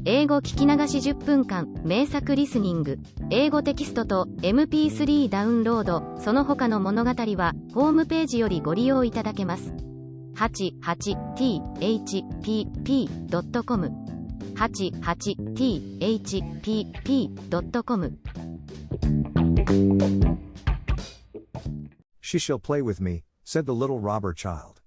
英語聞き流し10分間、名作リスニング、英語テキストと MP3 ダウンロード、その他の物語は、ホームページよりご利用いただけます。88thpp.com 88thpp.com She shall play with me, said the little robber child.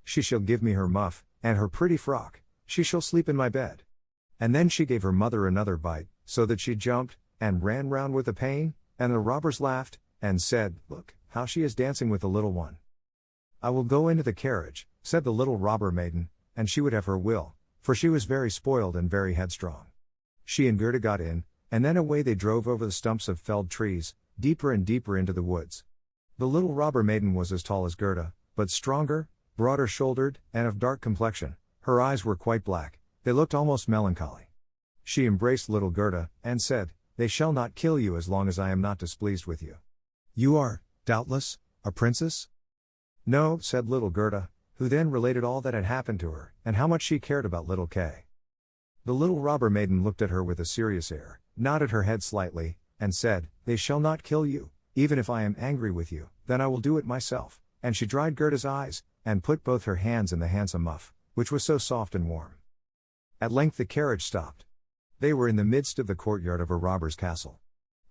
She shall give me her muff, and her pretty frock, she shall sleep in my bed. And then she gave her mother another bite, so that she jumped, and ran round with the pain, and the robbers laughed, and said, Look, how she is dancing with the little one. I will go into the carriage, said the little robber maiden, and she would have her will, for she was very spoiled and very headstrong. She and Gerda got in, and then away they drove over the stumps of felled trees, deeper and deeper into the woods. The little robber maiden was as tall as Gerda, but stronger, broader shouldered, and of dark complexion. Her eyes were quite black, they looked almost melancholy. She embraced little Gerda, and said, They shall not kill you as long as I am not displeased with you. You are, doubtless, a princess? No, said little Gerda, who then related all that had happened to her, and how much she cared about little Kay. The little robber maiden looked at her with a serious air, nodded her head slightly, and said, They shall not kill you, even if I am angry with you, then I will do it myself, and she dried Gerda's eyes, and put both her hands in the handsome muff, which was so soft and warm. At length the carriage stopped. They were in the midst of the courtyard of a robber's castle.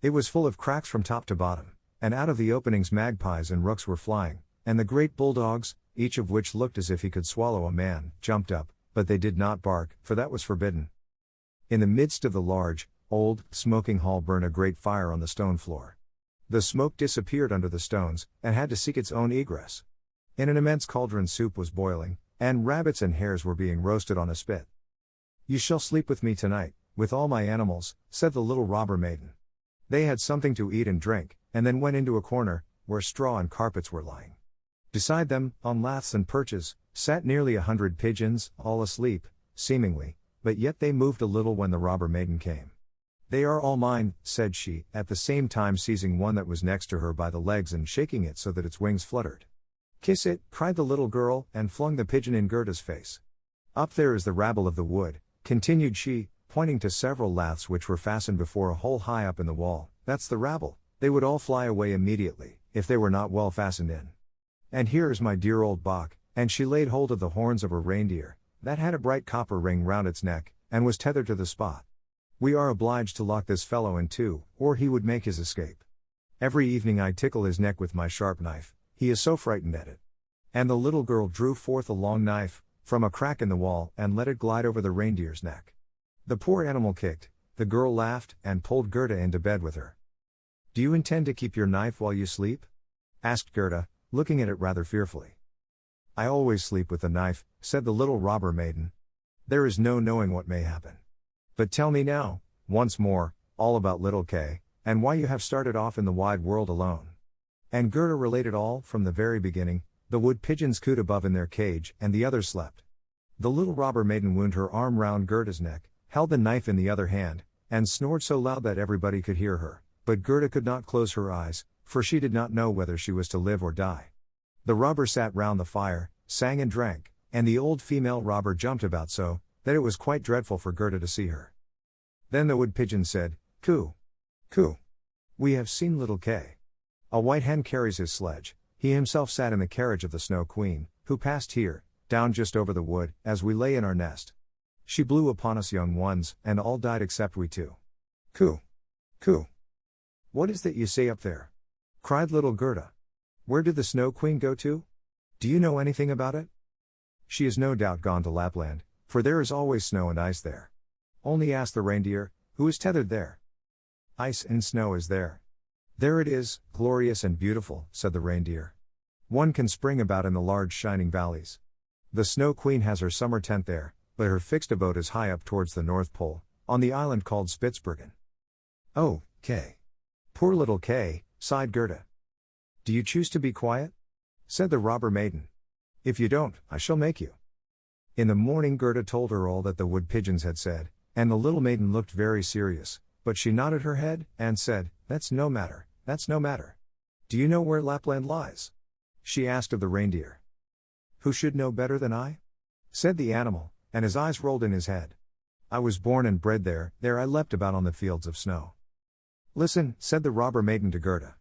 It was full of cracks from top to bottom, and out of the openings magpies and rooks were flying, and the great bulldogs, each of which looked as if he could swallow a man, jumped up, but they did not bark, for that was forbidden. In the midst of the large, old, smoking hall burned a great fire on the stone floor. The smoke disappeared under the stones, and had to seek its own egress. In an immense cauldron soup was boiling, and rabbits and hares were being roasted on a spit. You shall sleep with me tonight, with all my animals, said the little robber maiden. They had something to eat and drink, and then went into a corner, where straw and carpets were lying. Beside them, on laths and perches, sat nearly 100 pigeons, all asleep, seemingly, but yet they moved a little when the robber maiden came. They are all mine, said she, at the same time seizing one that was next to her by the legs and shaking it so that its wings fluttered. Kiss it, cried the little girl, and flung the pigeon in Gerda's face. Up there is the rabble of the wood, continued she, pointing to several laths which were fastened before a hole high up in the wall. That's the rabble, they would all fly away immediately, if they were not well fastened in. And here is my dear old Bach, and she laid hold of the horns of a reindeer, that had a bright copper ring round its neck, and was tethered to the spot. We are obliged to lock this fellow in too, or he would make his escape. Every evening I tickle his neck with my sharp knife, he is so frightened at it. And the little girl drew forth a long knife, from a crack in the wall, and let it glide over the reindeer's neck. The poor animal kicked, the girl laughed, and pulled Gerda into bed with her. Do you intend to keep your knife while you sleep? Asked Gerda, looking at it rather fearfully. I always sleep with the knife, said the little robber maiden. There is no knowing what may happen. But tell me now, once more, all about little Kay, and why you have started off in the wide world alone. And Gerda related all, from the very beginning. The wood pigeons cooed above in their cage, and the others slept. The little robber maiden wound her arm round Gerda's neck, held the knife in the other hand, and snored so loud that everybody could hear her, but Gerda could not close her eyes, for she did not know whether she was to live or die. The robber sat round the fire, sang and drank, and the old female robber jumped about so, that it was quite dreadful for Gerda to see her. Then the wood pigeon said, Coo! Coo! We have seen little Kay. A white hen carries his sledge. He himself sat in the carriage of the Snow Queen, who passed here, down just over the wood, as we lay in our nest. She blew upon us young ones, and all died except we two. Coo! Coo! What is that you say up there? Cried little Gerda. Where did the Snow Queen go to? Do you know anything about it? She is no doubt gone to Lapland, for there is always snow and ice there. Only ask the reindeer, who is tethered there. Ice and snow is there. There it is, glorious and beautiful, said the reindeer. One can spring about in the large shining valleys. The Snow Queen has her summer tent there, but her fixed abode is high up towards the North Pole, on the island called Spitzbergen. Oh, Kay! Poor little Kay, sighed Gerda. Do you choose to be quiet? Said the robber maiden. If you don't, I shall make you. In the morning Gerda told her all that the wood pigeons had said, and the little maiden looked very serious, but she nodded her head, and said, That's no matter, that's no matter. Do you know where Lapland lies? She asked of the reindeer. Who should know better than I? Said the animal, and his eyes rolled in his head. I was born and bred there, there I leapt about on the fields of snow. Listen, said the robber maiden to Gerda.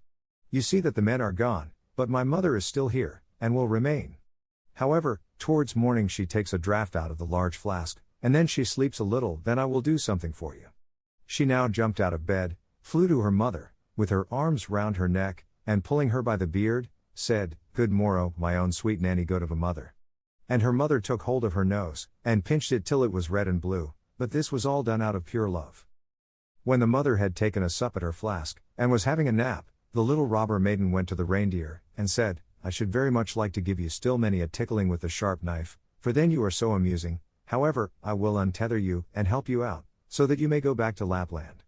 You see that the men are gone, but my mother is still here, and will remain. However, towards morning she takes a draught out of the large flask, and then she sleeps a little, then I will do something for you. She now jumped out of bed, flew to her mother, with her arms round her neck, and pulling her by the beard, said, Good morrow, my own sweet nanny good of a mother. And her mother took hold of her nose, and pinched it till it was red and blue, but this was all done out of pure love. When the mother had taken a sup at her flask, and was having a nap, the little robber maiden went to the reindeer, and said, I should very much like to give you still many a tickling with the sharp knife, for then you are so amusing. However, I will untether you, and help you out, so that you may go back to Lapland.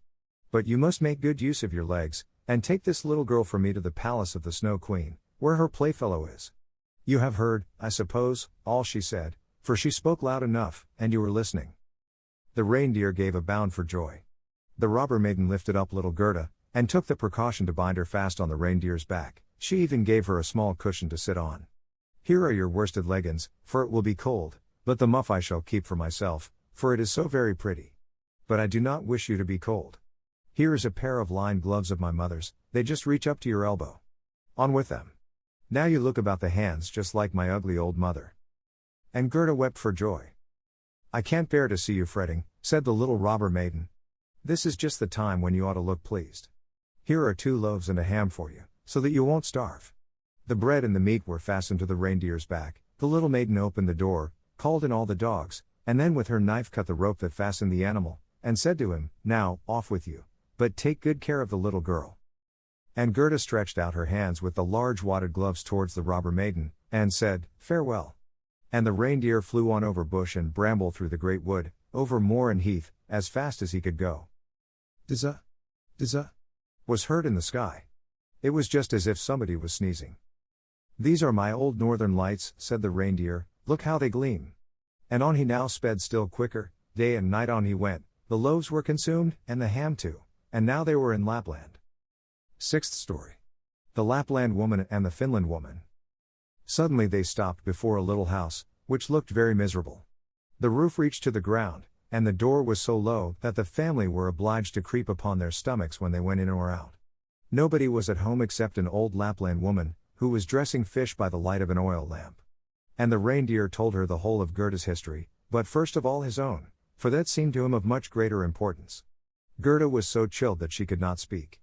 But you must make good use of your legs, and take this little girl from me to the palace of the Snow Queen, where her playfellow is. You have heard, I suppose, all she said, for she spoke loud enough, and you were listening. The reindeer gave a bound for joy. The robber maiden lifted up little Gerda, and took the precaution to bind her fast on the reindeer's back. She even gave her a small cushion to sit on. Here are your worsted leggins, for it will be cold, but the muff I shall keep for myself, for it is so very pretty. But I do not wish you to be cold. Here is a pair of lined gloves of my mother's, they just reach up to your elbow. On with them. Now you look about the hands just like my ugly old mother. And Gerda wept for joy. I can't bear to see you fretting, said the little robber maiden. This is just the time when you ought to look pleased. Here are 2 loaves and a ham for you, so that you won't starve. The bread and the meat were fastened to the reindeer's back. The little maiden opened the door, called in all the dogs, and then with her knife cut the rope that fastened the animal, and said to him, Now, off with you, but take good care of the little girl. And Gerda stretched out her hands with the large wadded gloves towards the robber maiden, and said, Farewell. And the reindeer flew on over bush and bramble through the great wood, over moor and heath, as fast as he could go. Dizza, dizza, was heard in the sky. It was just as if somebody was sneezing. These are my old northern lights, said the reindeer, look how they gleam. And on he now sped still quicker, day and night on he went, the loaves were consumed, and the ham too, and now they were in Lapland. 6th story. The Lapland Woman and the Finland Woman. Suddenly they stopped before a little house, which looked very miserable. The roof reached to the ground, and the door was so low that the family were obliged to creep upon their stomachs when they went in or out. Nobody was at home except an old Lapland woman, who was dressing fish by the light of an oil lamp. And the reindeer told her the whole of Gerda's history, but first of all his own, for that seemed to him of much greater importance. Gerda was so chilled that she could not speak.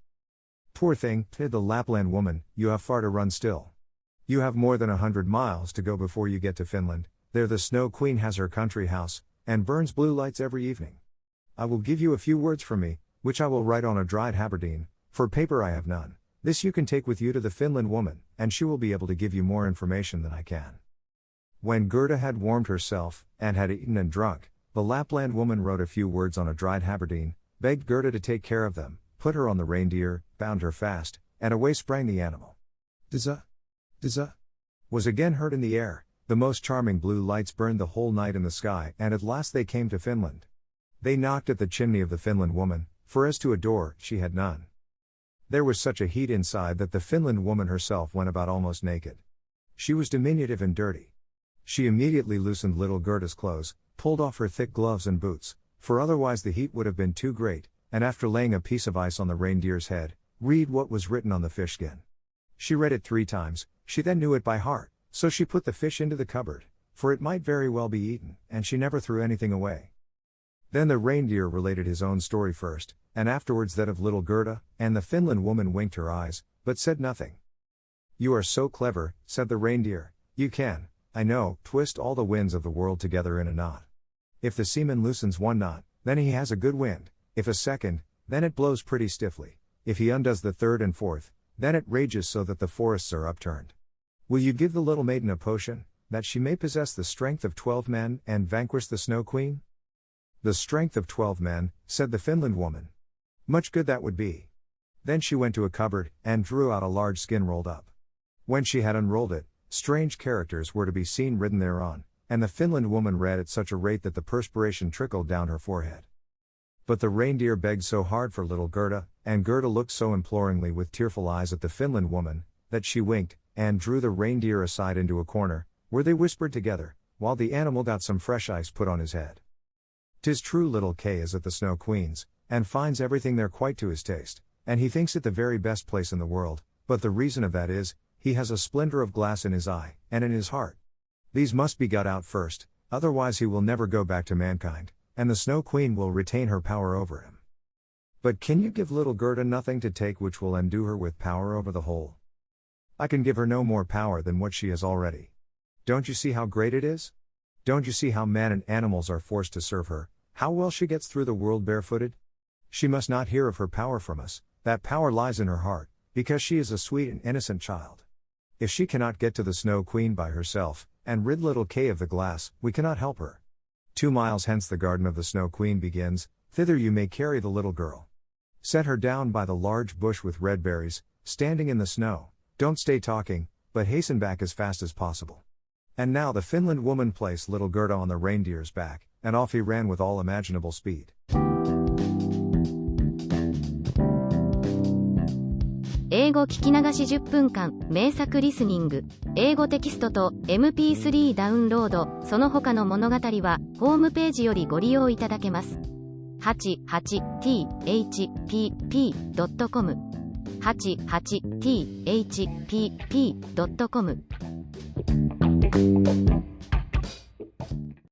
Poor thing, said the Lapland woman, you have far to run still. You have more than 100 miles to go before you get to Finland. There the Snow Queen has her country house, and burns blue lights every evening. I will give you a few words from me, which I will write on a dried haberdine, for paper I have none. This you can take with you to the Finland woman, and she will be able to give you more information than I can. When Gerda had warmed herself, and had eaten and drunk, the Lapland woman wrote a few words on a dried haberdine, begged Gerda to take care of them, put her on the reindeer, bound her fast, and away sprang the animal. Dizza, dizza, was again heard in the air. The most charming blue lights burned the whole night in the sky, and at last they came to Finland. They knocked at the chimney of the Finland woman, for as to a door, she had none. There was such a heat inside that the Finland woman herself went about almost naked. She was diminutive and dirty. She immediately loosened little Gerda's clothes, pulled off her thick gloves and boots, for otherwise the heat would have been too great, and after laying a piece of ice on the reindeer's head, read what was written on the fish skin. She read it 3 times, she then knew it by heart, so she put the fish into the cupboard, for it might very well be eaten, and she never threw anything away. Then the reindeer related his own story first, and afterwards that of little Gerda, and the Finland woman winked her eyes, but said nothing. You are so clever, said the reindeer, you can, I know, twist all the winds of the world together in a knot. If the seaman loosens 1 knot, then he has a good wind, if a second, then it blows pretty stiffly, if he undoes the 3rd and 4th, then it rages so that the forests are upturned. Will you give the little maiden a potion, that she may possess the strength of 12 men, and vanquish the Snow Queen? The strength of 12 men, said the Finland woman. Much good that would be. Then she went to a cupboard, and drew out a large skin rolled up. When she had unrolled it, strange characters were to be seen written thereon, and the Finland woman read at such a rate that the perspiration trickled down her forehead. But the reindeer begged so hard for little Gerda, and Gerda looked so imploringly with tearful eyes at the Finland woman, that she winked, and drew the reindeer aside into a corner, where they whispered together, while the animal got some fresh ice put on his head. 'Tis true little K is at the Snow Queen's, and finds everything there quite to his taste, and he thinks it the very best place in the world, but the reason of that is, he has a splinter of glass in his eye, and in his heart. These must be got out first, otherwise he will never go back to mankind, and the Snow Queen will retain her power over him. But can you give little Gerda nothing to take which will endue her with power over the whole? I can give her no more power than what she has already. Don't you see how great it is? Don't you see how man and animals are forced to serve her, how well she gets through the world barefooted? She must not hear of her power from us, that power lies in her heart, because she is a sweet and innocent child. If she cannot get to the Snow Queen by herself, and rid little K of the glass, we cannot help her. 2 miles hence the garden of the Snow Queen begins, thither you may carry the little girl. Set her down by the large bush with red berries, standing in the snow, don't stay talking, but hasten back as fast as possible. And now the Finland woman placed little Gerda on the reindeer's back, and off he ran with all imaginable speed. 英語聞き流し10分間、名作リスニング、英語テキストと MP3 ダウンロード、その他の物語は、ホームページよりご利用いただけます。88thpp.com 88thpp.com